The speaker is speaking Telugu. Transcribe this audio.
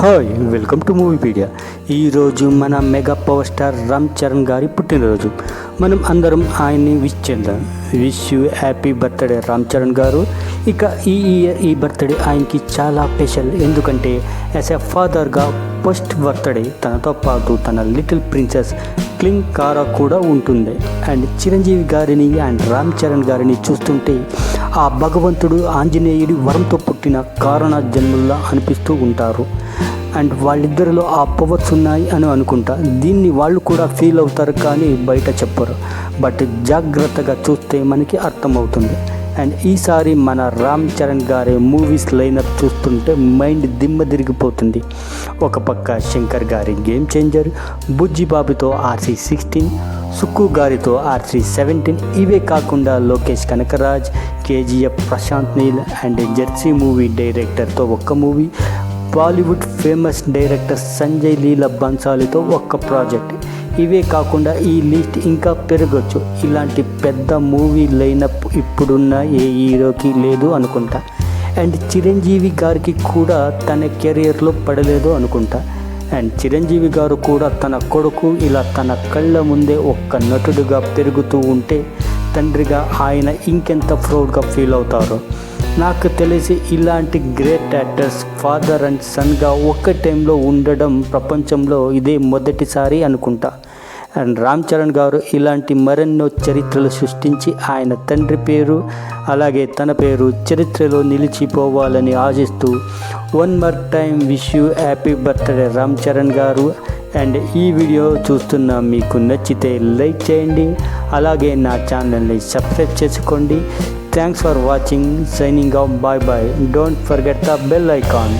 Hi welcome to మూవీపీడియా. ఈరోజు మన mega power star Ram Charan గారి పుట్టినరోజు. మనం అందరం ఆయన్ని విష్ చేద్దాం. Wish you happy birthday Ram Charan గారు. ఇక ఈ ఇయర్ ఈ బర్త్డే ఆయనకి చాలా స్పెషల్. ఎందుకంటే యాజ్ ఎ ఫాదర్గా ఫస్ట్ బర్త్డే తనతో పాటు తన లిటిల్ ప్రిన్సెస్ క్లింగ్ కారా కూడా ఉంటుంది. అండ్ చిరంజీవి గారిని అండ్ రామ్ చరణ్ గారిని చూస్తుంటే ఆ భగవంతుడు ఆంజనేయుడి వరంతో పుట్టిన కారణ జన్ముల్లా అనిపిస్తూ ఉంటారు. అండ్ వాళ్ళిద్దరిలో ఆ పవర్స్ ఉన్నాయి అని అనుకుంటా. దీన్ని వాళ్ళు కూడా ఫీల్ అవుతారు కానీ బయట చెప్పరు. బట్ జాగ్రత్తగా చూస్తే మనకి అర్థమవుతుంది. అండ్ ఈసారి మన రామ్ చరణ్ గారి మూవీస్ లైనప్ చూస్తుంటే మైండ్ దిమ్మ తిరిగిపోతుంది. ఒక పక్క శంకర్ గారి గేమ్ చేంజర్, బుజ్జిబాబుతో RC16, సుక్కు గారితో RC17, ఇవే కాకుండా Lokesh Kanagaraj, KGF Prashanth Neel and Jersey movie డైరెక్టర్తో ఒక్క movie, Bollywood famous director Sanjay Leela బన్సాలీతో ఒక్క ప్రాజెక్ట్. ఇవే కాకుండా ఈ లిస్ట్ ఇంకా పెరగచ్చు. ఇలాంటి పెద్ద మూవీ లైనప్ ఇప్పుడున్న ఏ హీరోకి లేదు అనుకుంటా. అండ్ చిరంజీవి గారికి కూడా తన కెరియర్లో పడలేదు అనుకుంటా. అండ్ చిరంజీవి గారు కూడా తన కొడుకు ఇలా తన కళ్ళ ముందే ఒక్క నటుడుగా పెరుగుతూ ఉంటే తండ్రిగా ఆయన ఇంకెంత ప్రౌడ్గా ఫీల్ అవుతారో. నాకు తెలిసి ఇలాంటి గ్రేట్ యాక్టర్స్ ఫాదర్ అండ్ సన్గా ఒక్క టైంలో ఉండడం ప్రపంచంలో ఇదే మొదటిసారి అనుకుంటా. అండ్ రామ్ చరణ్ గారు ఇలాంటి మరెన్నో చరిత్రలు సృష్టించి ఆయన తండ్రి పేరు అలాగే తన పేరు చరిత్రలో నిలిచిపోవాలని ఆశిస్తూ one more time wish you happy birthday Ram Charan గారు. అండ్ ఈ వీడియో చూస్తున్న మీకు నచ్చితే లైక్ చేయండి, అలాగే నా ఛానల్ని సబ్స్క్రైబ్ చేసుకోండి. Thanks for watching. Signing off. Bye bye. Don't forget the bell icon.